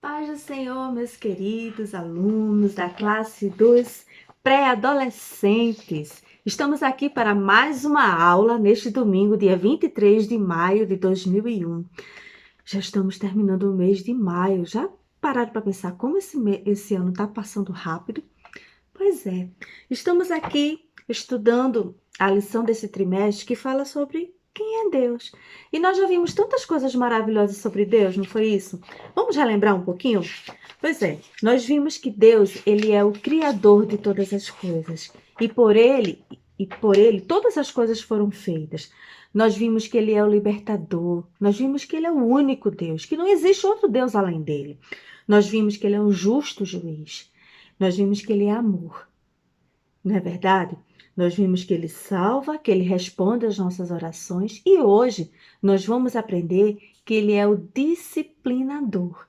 Paz do Senhor, meus queridos alunos da classe dos pré-adolescentes. Estamos aqui para mais uma aula neste domingo, dia 23 de maio de 2001. Já estamos terminando o mês de maio. Já pararam para pensar como esse ano está passando rápido? Pois é. Estamos aqui estudando a lição desse trimestre que fala sobre quem é Deus. E nós já vimos tantas coisas maravilhosas sobre Deus, não foi isso? Vamos relembrar um pouquinho? Pois é, nós vimos que Deus, ele é o criador de todas as coisas. E por ele todas as coisas foram feitas. Nós vimos que ele é o libertador. Nós vimos que ele é o único Deus, que não existe outro Deus além dele. Nós vimos que ele é um justo juiz. Nós vimos que ele é amor. Não é verdade? Nós vimos que ele salva, que ele responde às nossas orações e hoje nós vamos aprender que ele é o disciplinador.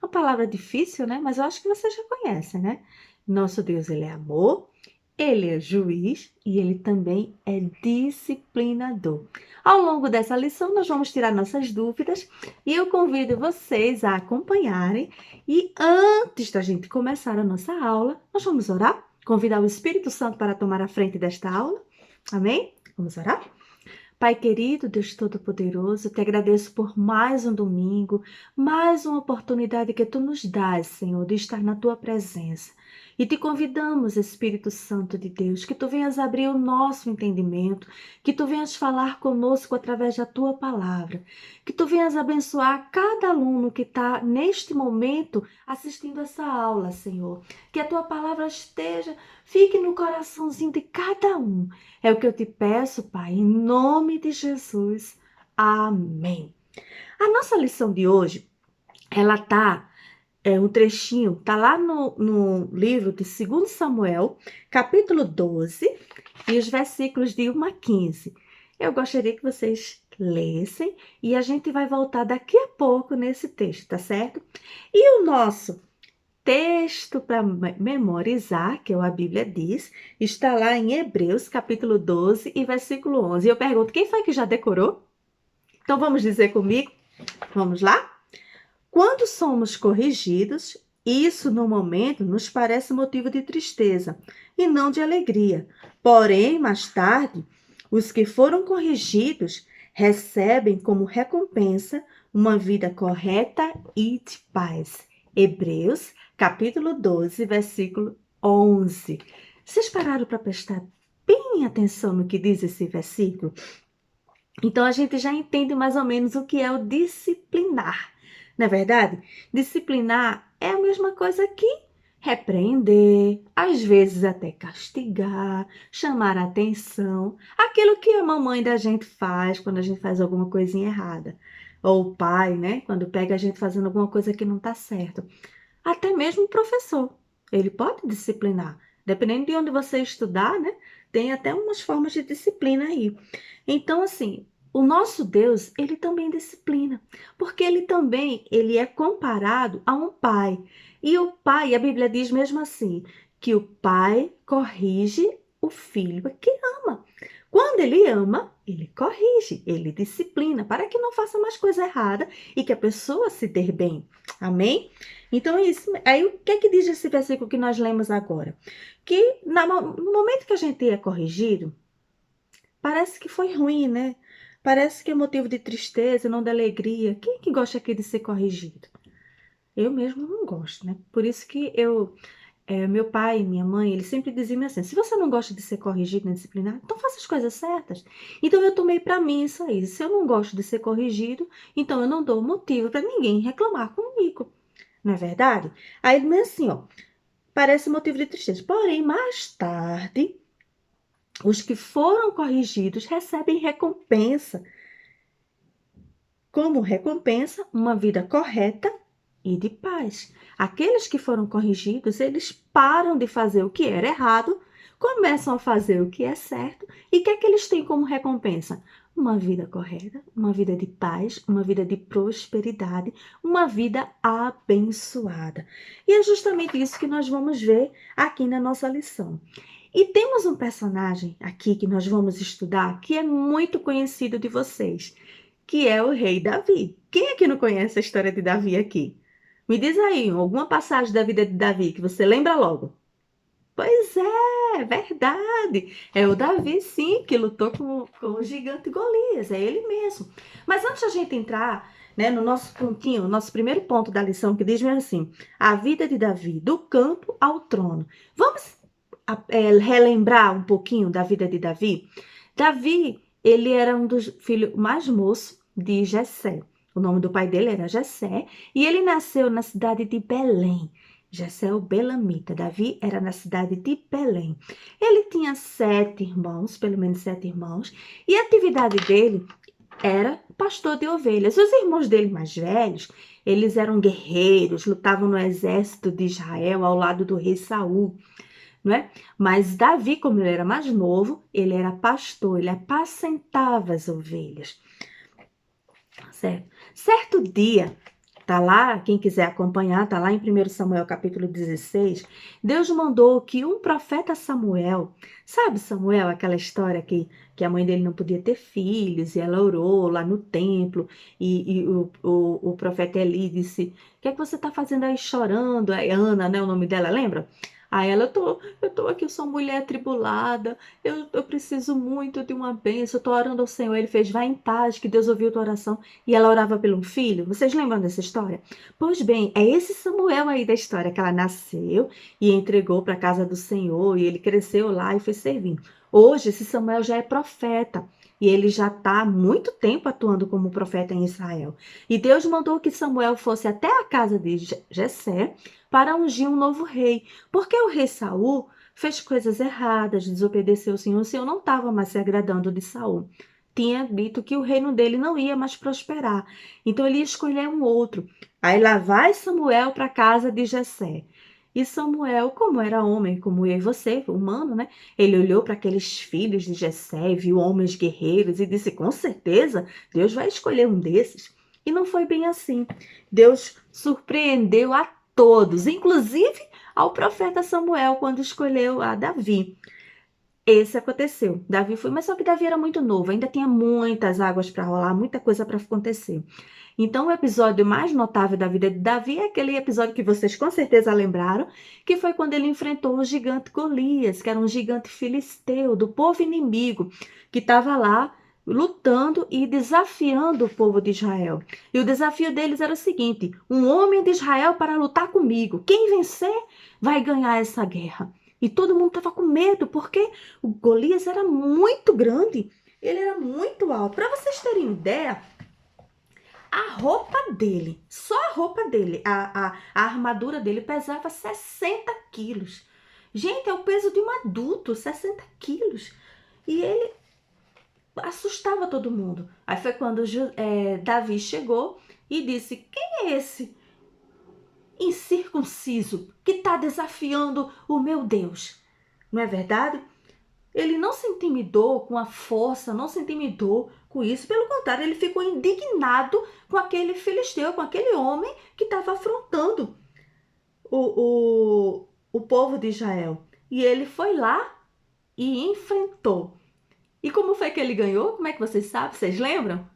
Uma palavra difícil, né? Mas eu acho que você já conhece, né? Nosso Deus, ele é amor, ele é juiz e ele também é disciplinador. Ao longo dessa lição, nós vamos tirar nossas dúvidas e eu convido vocês a acompanharem. E antes da gente começar a nossa aula, nós vamos orar? Convidar o Espírito Santo para tomar a frente desta aula? Amém? Vamos orar? Pai querido, Deus Todo-Poderoso, te agradeço por mais um domingo, mais uma oportunidade que tu nos dás, Senhor, de estar na tua presença. E te convidamos, Espírito Santo de Deus, que tu venhas abrir o nosso entendimento, que tu venhas falar conosco através da tua palavra, que tu venhas abençoar cada aluno que está neste momento assistindo essa aula, Senhor. Que a tua palavra fique no coraçãozinho de cada um. É o que eu te peço, Pai, em nome de Jesus. Amém. A nossa lição de hoje, ela um trechinho, tá lá no livro de 2 Samuel, capítulo 12, e os versículos de 1 a 15. Eu gostaria que vocês lessem e a gente vai voltar daqui a pouco nesse texto, tá certo? E o nosso texto para memorizar, que a Bíblia diz, está lá em Hebreus, capítulo 12 e versículo 11. E eu pergunto, quem foi que já decorou? Então vamos dizer comigo? Vamos lá? Quando somos corrigidos, isso no momento nos parece motivo de tristeza e não de alegria. Porém, mais tarde, os que foram corrigidos recebem como recompensa uma vida correta e de paz. Hebreus, capítulo 12, versículo 11. Vocês pararam para prestar bem atenção no que diz esse versículo? Então, a gente já entende mais ou menos o que é o disciplinar. Não é verdade? Disciplinar é a mesma coisa que repreender, às vezes até castigar, chamar a atenção. Aquilo que a mamãe da gente faz quando a gente faz alguma coisinha errada. Ou o pai, né? Quando pega a gente fazendo alguma coisa que não está certo. Até mesmo o professor, ele pode disciplinar. Dependendo de onde você estudar, né? Tem até umas formas de disciplina aí. Então, assim, o nosso Deus, ele também disciplina, porque ele é comparado a um pai. E o pai, a Bíblia diz mesmo assim, que o pai corrige o filho que ama. Quando ele ama, ele corrige, ele disciplina, para que não faça mais coisa errada e que a pessoa se dê bem. Amém? Então é isso. Aí o que é que diz esse versículo que nós lemos agora? Que no momento que a gente é corrigido, parece que foi ruim, né? Parece que é motivo de tristeza, não de alegria. Quem é que gosta aqui de ser corrigido? Eu mesmo não gosto, né? Por isso que meu pai e minha mãe, eles sempre diziam assim, se você não gosta de ser corrigido nem disciplinado, então faça as coisas certas. Então eu tomei para mim isso aí. Se eu não gosto de ser corrigido, então eu não dou motivo para ninguém reclamar comigo. Não é verdade? Aí ele diz assim, ó, parece motivo de tristeza. Porém, mais tarde, os que foram corrigidos recebem recompensa. Como recompensa, uma vida correta e de paz. Aqueles que foram corrigidos, eles param de fazer o que era errado, começam a fazer o que é certo. E o que é que eles têm como recompensa? Uma vida correta, uma vida de paz, uma vida de prosperidade, uma vida abençoada. E é justamente isso que nós vamos ver aqui na nossa lição. E temos um personagem aqui que nós vamos estudar que é muito conhecido de vocês, que é o rei Davi. Quem é que não conhece a história de Davi aqui? Me diz aí, alguma passagem da vida de Davi que você lembra logo. Pois é, verdade. É o Davi, sim, que lutou com o gigante Golias. É ele mesmo. Mas antes da gente entrar, né, no nosso pontinho, nosso primeiro ponto da lição, que diz assim: a vida de Davi, do campo ao trono. Vamos relembrar um pouquinho da vida de Davi? Davi, ele era um dos filhos mais moços de Jessé. O nome do pai dele era Jessé. E ele nasceu na cidade de Belém. Jessé o Belamita. Davi era na cidade de Belém. Ele tinha 7 irmãos, pelo menos 7 irmãos, e a atividade dele era pastor de ovelhas. Os irmãos dele mais velhos, eles eram guerreiros, lutavam no exército de Israel ao lado do rei Saul, não é? Mas Davi, como ele era mais novo, ele era pastor, ele apacentava as ovelhas. Certo? Certo dia, tá lá, quem quiser acompanhar, tá lá em 1 Samuel capítulo 16, Deus mandou que um profeta Samuel, sabe Samuel, aquela história que a mãe dele não podia ter filhos, e ela orou lá no templo, e o profeta Eli disse, o que é que você tá fazendo aí chorando? É Ana, né, o nome dela, lembra? Aí ela, eu tô aqui, eu sou mulher atribulada, eu preciso muito de uma bênção, eu tô orando ao Senhor, ele fez, vai em paz, que Deus ouviu tua oração, e ela orava pelo filho. Vocês lembram dessa história? Pois bem, é esse Samuel aí da história que ela nasceu e entregou para a casa do Senhor e ele cresceu lá e foi servindo. Hoje, esse Samuel já é profeta e ele já está há muito tempo atuando como profeta em Israel. E Deus mandou que Samuel fosse até a casa de Jessé para ungir um novo rei, porque o rei Saul fez coisas erradas, desobedeceu o Senhor não estava mais se agradando de Saul. Tinha dito que o reino dele não ia mais prosperar. Então ele ia escolher um outro. Aí lá vai Samuel para a casa de Jessé. E Samuel, como era homem, como eu e você, humano, né? Ele olhou para aqueles filhos de Jessé, viu homens guerreiros e disse: com certeza, Deus vai escolher um desses. E não foi bem assim. Deus surpreendeu a todos, inclusive ao profeta Samuel, quando escolheu a Davi. Esse aconteceu. Davi foi, mas só que Davi era muito novo, ainda tinha muitas águas para rolar, muita coisa para acontecer. Então, o episódio mais notável da vida de Davi é aquele episódio que vocês com certeza lembraram, que foi quando ele enfrentou o gigante Golias, que era um gigante filisteu, do povo inimigo, que estava lá lutando e desafiando o povo de Israel. E o desafio deles era o seguinte: um homem de Israel para lutar comigo. Quem vencer vai ganhar essa guerra. E todo mundo estava com medo, porque o Golias era muito grande, ele era muito alto. Para vocês terem ideia, a roupa dele, só a roupa dele, a armadura dele pesava 60 quilos. Gente, é o peso de um adulto, 60 quilos. E ele assustava todo mundo. Aí foi quando Davi chegou e disse: quem é esse incircunciso que está desafiando o meu Deus? Não é verdade? Ele não se intimidou com a força, não se intimidou com isso. Pelo contrário, ele ficou indignado com aquele filisteu, com aquele homem que estava afrontando o povo de Israel. E ele foi lá e enfrentou. E como foi que ele ganhou? Como é que vocês sabem? Vocês lembram?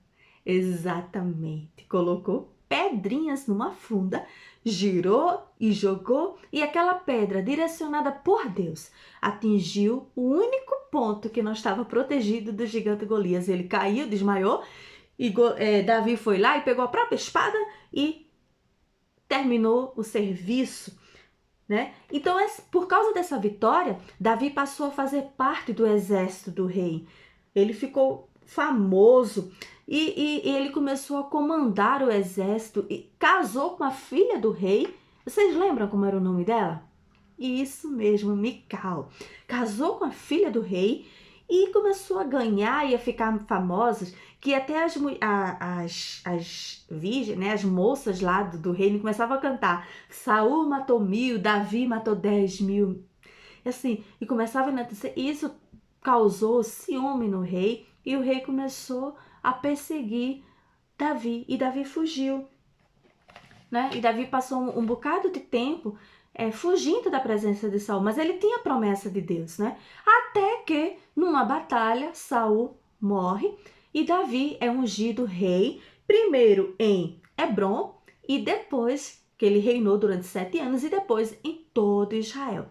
Exatamente. Colocou pedrinhas numa funda, girou e jogou, e aquela pedra, direcionada por Deus, atingiu o único ponto que não estava protegido do gigante Golias. Ele caiu, desmaiou, e Davi foi lá e pegou a própria espada e terminou o serviço. Né? Então, por causa dessa vitória, Davi passou a fazer parte do exército do rei. Ele ficou famoso e ele começou a comandar o exército e casou com a filha do rei. Vocês lembram como era o nome dela? Isso mesmo, Mical. Casou com a filha do rei e começou a ganhar e a ficar famosas, que até as virgens, né, as moças lá do reino começavam a cantar: Saul matou 1000, Davi matou 10.000. Assim, e começava a acontecer. Isso causou ciúme no rei e o rei começou a perseguir Davi. E Davi fugiu, né? E Davi passou um bocado de tempo fugindo da presença de Saul, mas ele tinha a promessa de Deus, né? Até que, numa batalha, Saul morre e Davi é ungido rei, primeiro em Hebrom e depois porque ele reinou durante 7 anos e depois em todo Israel.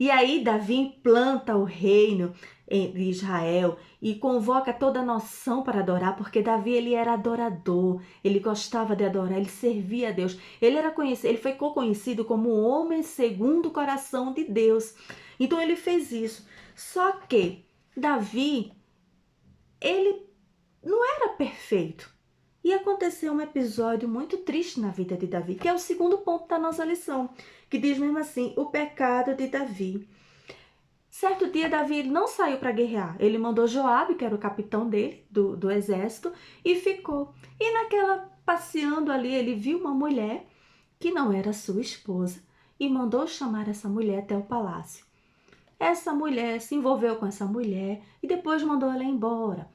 E aí Davi implanta o reino de Israel e convoca toda a nação para adorar, porque Davi ele era adorador, ele gostava de adorar, ele servia a Deus. Ele ficou conhecido como o homem segundo o coração de Deus. Então ele fez isso. Só que Davi, ele não era perfeito. E aconteceu um episódio muito triste na vida de Davi, que é o segundo ponto da nossa lição, que diz mesmo assim, o pecado de Davi. Certo dia, Davi não saiu para guerrear. Ele mandou Joabe, que era o capitão dele, do exército, e ficou. E naquela, passeando ali, ele viu uma mulher que não era sua esposa e mandou chamar essa mulher até o palácio. Essa mulher se envolveu com essa mulher e depois mandou ela embora.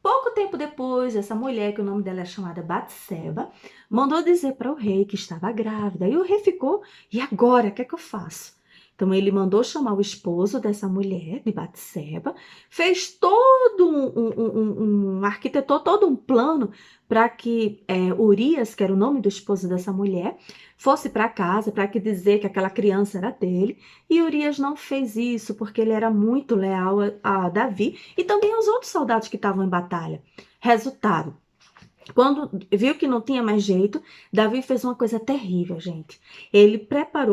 Pouco tempo depois, essa mulher, que o nome dela é chamada Batseba, mandou dizer para o rei que estava grávida. E o rei ficou, e agora, o que é que eu faço? Então ele mandou chamar o esposo dessa mulher, de Batseba, fez arquitetou todo um plano para que Urias, que era o nome do esposo dessa mulher, fosse para casa, para que dizer que aquela criança era dele. E Urias não fez isso porque ele era muito leal a Davi e também aos outros soldados que estavam em batalha. Resultado, quando viu que não tinha mais jeito, Davi fez uma coisa terrível, gente. Ele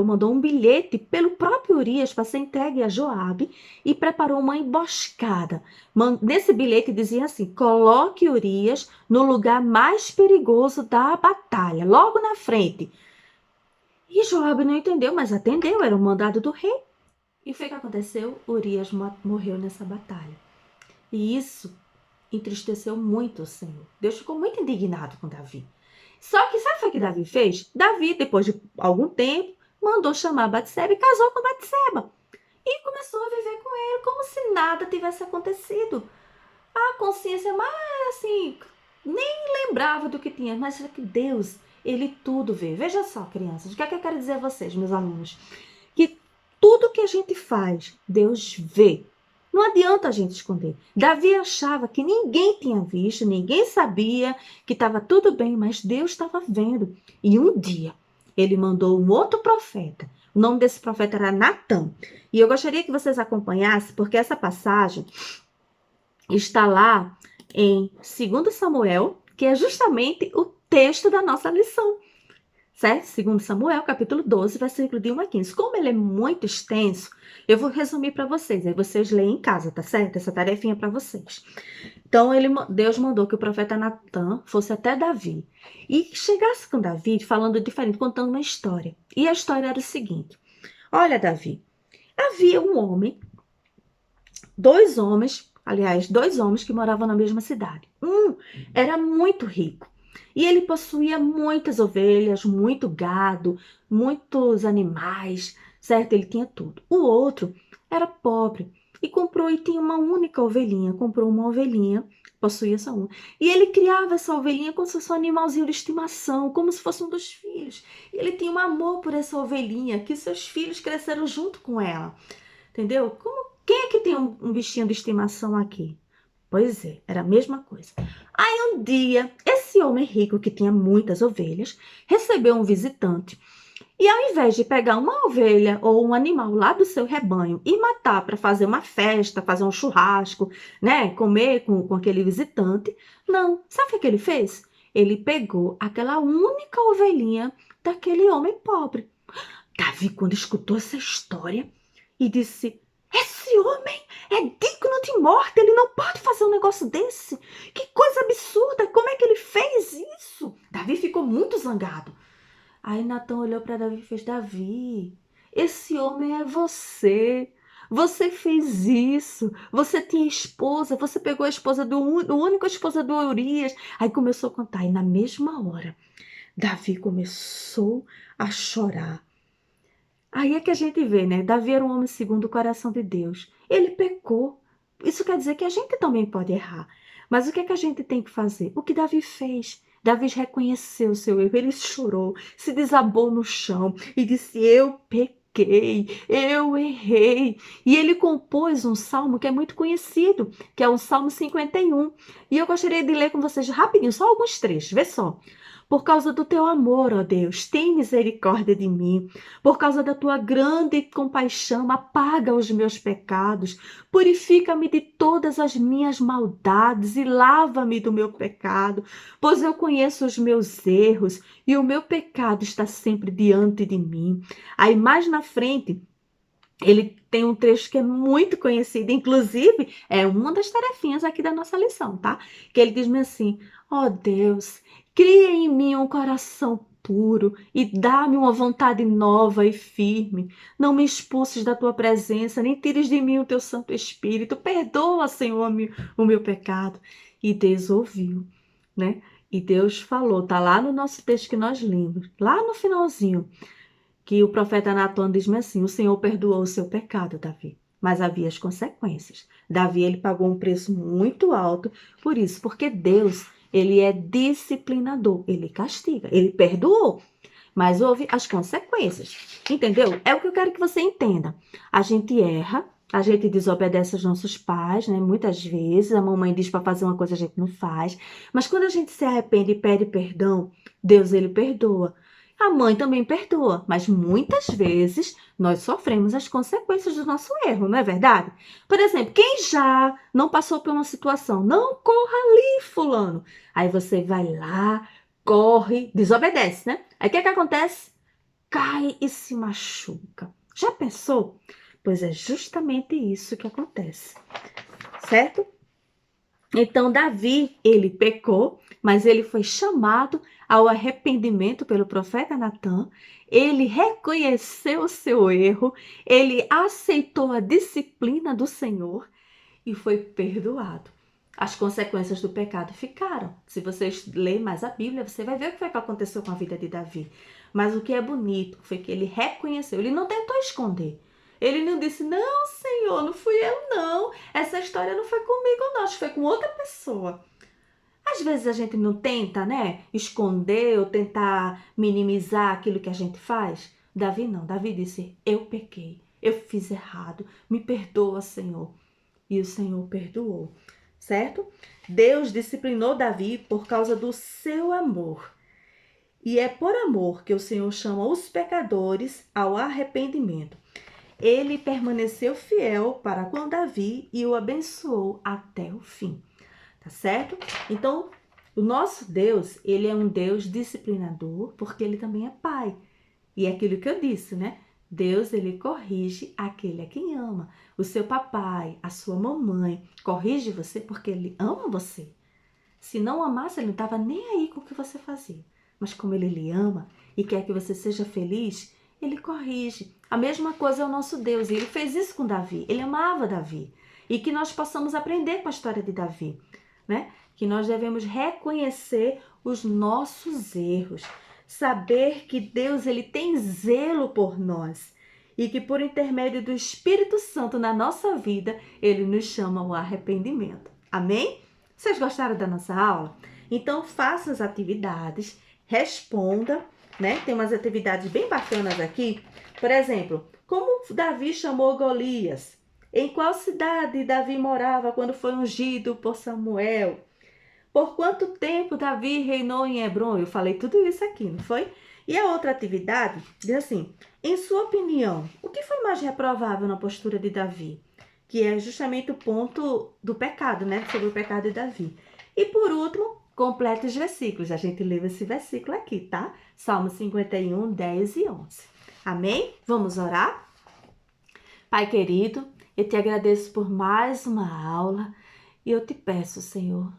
mandou um bilhete pelo próprio Urias para ser entregue a Joabe e preparou uma emboscada. Nesse bilhete dizia assim, coloque Urias no lugar mais perigoso da batalha, logo na frente. E Joabe não entendeu, mas atendeu, era um mandado do rei. E foi o que aconteceu? Urias morreu nessa batalha. E isso entristeceu muito o Senhor. Deus ficou muito indignado com Davi. Só que sabe o que Davi fez? Davi, depois de algum tempo, mandou chamar Batseba e casou com Batseba. E começou a viver com ele como se nada tivesse acontecido. A consciência, mas assim, nem lembrava do que tinha. Mas que Deus, ele tudo vê. Veja só, crianças, o que é que eu quero dizer a vocês, meus alunos? Que tudo que a gente faz, Deus vê. Não adianta a gente esconder. Davi achava que ninguém tinha visto, ninguém sabia, que estava tudo bem, mas Deus estava vendo. E um dia, ele mandou um outro profeta. O nome desse profeta era Natã. E eu gostaria que vocês acompanhassem, porque essa passagem está lá em 2 Samuel, que é justamente o texto da nossa lição. Certo? 2 Samuel, capítulo 12, versículo de 1 a 15. Como ele é muito extenso, eu vou resumir para vocês. Aí vocês leem em casa, tá certo? Essa tarefinha para vocês. Então, Deus mandou que o profeta Natã fosse até Davi. E chegasse com Davi falando diferente, contando uma história. E a história era o seguinte. Olha, Davi, havia dois homens que moravam na mesma cidade. Um era muito rico. E ele possuía muitas ovelhas, muito gado, muitos animais, certo? Ele tinha tudo. O outro era pobre e tinha uma única ovelhinha. Comprou uma ovelhinha, possuía só uma. E ele criava essa ovelhinha como se fosse um animalzinho de estimação, como se fosse um dos filhos. E ele tinha um amor por essa ovelhinha, que seus filhos cresceram junto com ela. Entendeu? Quem é que tem um bichinho de estimação aqui? Pois é, era a mesma coisa. Aí um dia, esse homem rico que tinha muitas ovelhas, recebeu um visitante. E ao invés de pegar uma ovelha ou um animal lá do seu rebanho e matar para fazer uma festa, fazer um churrasco, né, comer com aquele visitante, não. Sabe o que ele fez? Ele pegou aquela única ovelhinha daquele homem pobre. Davi, quando escutou essa história, e disse: esse homem é digno de morte, ele não pode fazer um negócio desse. Que coisa absurda, como é que ele fez isso? Davi ficou muito zangado. Aí Natã olhou para Davi e fez: Davi, esse homem é você. Você fez isso. Você tinha esposa, você pegou a esposa do único esposa do Urias. Aí começou a contar. E na mesma hora, Davi começou a chorar. Aí é que a gente vê, né? Davi era um homem segundo o coração de Deus. Ele pecou. Isso quer dizer que a gente também pode errar. Mas o que é que a gente tem que fazer? O que Davi fez? Davi reconheceu o seu erro. Ele chorou, se desabou no chão e disse: eu pequei, eu errei. E ele compôs um salmo que é muito conhecido, que é o Salmo 51. E eu gostaria de ler com vocês rapidinho, só alguns trechos. Vê só. Por causa do teu amor, ó Deus, tem misericórdia de mim. Por causa da tua grande compaixão, apaga os meus pecados. Purifica-me de todas as minhas maldades e lava-me do meu pecado, pois eu conheço os meus erros e o meu pecado está sempre diante de mim. Aí mais na frente, ele tem um trecho que é muito conhecido, inclusive é uma das tarefinhas aqui da nossa lição, tá? Que ele diz-me assim: ó Deus, cria em mim um coração puro e dá-me uma vontade nova e firme. Não me expulses da tua presença, nem tires de mim o teu Santo Espírito. Perdoa, Senhor, o meu pecado. E Deus ouviu, né? E Deus falou, tá lá no nosso texto que nós lemos, lá no finalzinho, que o profeta Natan diz-me assim: o Senhor perdoou o seu pecado, Davi, mas havia as consequências. Davi, ele pagou um preço muito alto por isso, porque Deus, ele é disciplinador, ele castiga, ele perdoou, mas houve as consequências, entendeu? É o que eu quero que você entenda. A gente erra, a gente desobedece aos nossos pais, né? Muitas vezes a mamãe diz para fazer uma coisa, a gente não faz, mas quando a gente se arrepende e pede perdão, Deus, ele perdoa. A mãe também perdoa, mas muitas vezes nós sofremos as consequências do nosso erro, não é verdade? Por exemplo, quem já não passou por uma situação, não corra ali, fulano. Aí você vai lá, corre, desobedece, né? Aí o que acontece? Cai e se machuca. Já pensou? Pois é justamente isso que acontece, certo? Então, Davi, ele pecou, mas ele foi chamado ao arrependimento pelo profeta Natan. Ele reconheceu o seu erro, ele aceitou a disciplina do Senhor e foi perdoado. As consequências do pecado ficaram. Se vocês lerem mais a Bíblia, você vai ver o que foi que aconteceu com a vida de Davi. Mas o que é bonito foi que ele reconheceu, ele não tentou esconder. Ele não disse: não, Senhor, não fui eu, não. Essa história não foi comigo, não. Acho que foi com outra pessoa. Às vezes a gente não tenta, né, esconder ou tentar minimizar aquilo que a gente faz. Davi não. Davi disse: eu pequei, eu fiz errado. Me perdoa, Senhor. E o Senhor perdoou, certo? Deus disciplinou Davi por causa do seu amor. E é por amor que o Senhor chama os pecadores ao arrependimento. Ele permaneceu fiel para com Davi e o abençoou até o fim, tá certo? Então, o nosso Deus, ele é um Deus disciplinador, porque ele também é pai. E é aquilo que eu disse, né? Deus, ele corrige aquele a quem ama. O seu papai, a sua mamãe, corrige você porque ele ama você. Se não amasse, ele não estava nem aí com o que você fazia. Mas como ele lhe ama e quer que você seja feliz, ele corrige. A mesma coisa é o nosso Deus. E ele fez isso com Davi. Ele amava Davi. E que nós possamos aprender com a história de Davi, né? Que nós devemos reconhecer os nossos erros. Saber que Deus, ele tem zelo por nós. E que por intermédio do Espírito Santo na nossa vida, ele nos chama ao arrependimento. Amém? Vocês gostaram da nossa aula? Então faça as atividades, responda, né? Tem umas atividades bem bacanas aqui. Por exemplo, como Davi chamou Golias? Em qual cidade Davi morava quando foi ungido por Samuel? Por quanto tempo Davi reinou em Hebron? Eu falei tudo isso aqui, não foi? E a outra atividade diz assim: em sua opinião, o que foi mais reprovável na postura de Davi? Que é justamente o ponto do pecado, né? Sobre o pecado de Davi. E por último, complete os versículos. A gente leu esse versículo aqui, tá? Salmo 51, 10 e 11. Amém? Vamos orar? Pai querido, eu te agradeço por mais uma aula e eu te peço, Senhor,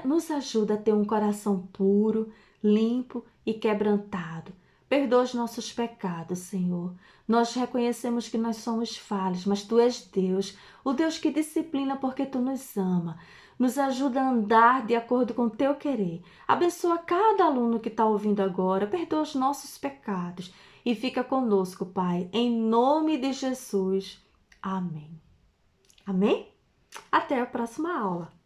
nos ajuda a ter um coração puro, limpo e quebrantado. Perdoa os nossos pecados, Senhor. Nós reconhecemos que nós somos falhos, mas Tu és Deus, o Deus que disciplina porque Tu nos ama. Nos ajuda a andar de acordo com o Teu querer. Abençoa cada aluno que está ouvindo agora. Perdoa os nossos pecados e fica conosco, Pai, em nome de Jesus. Amém. Amém? Até a próxima aula.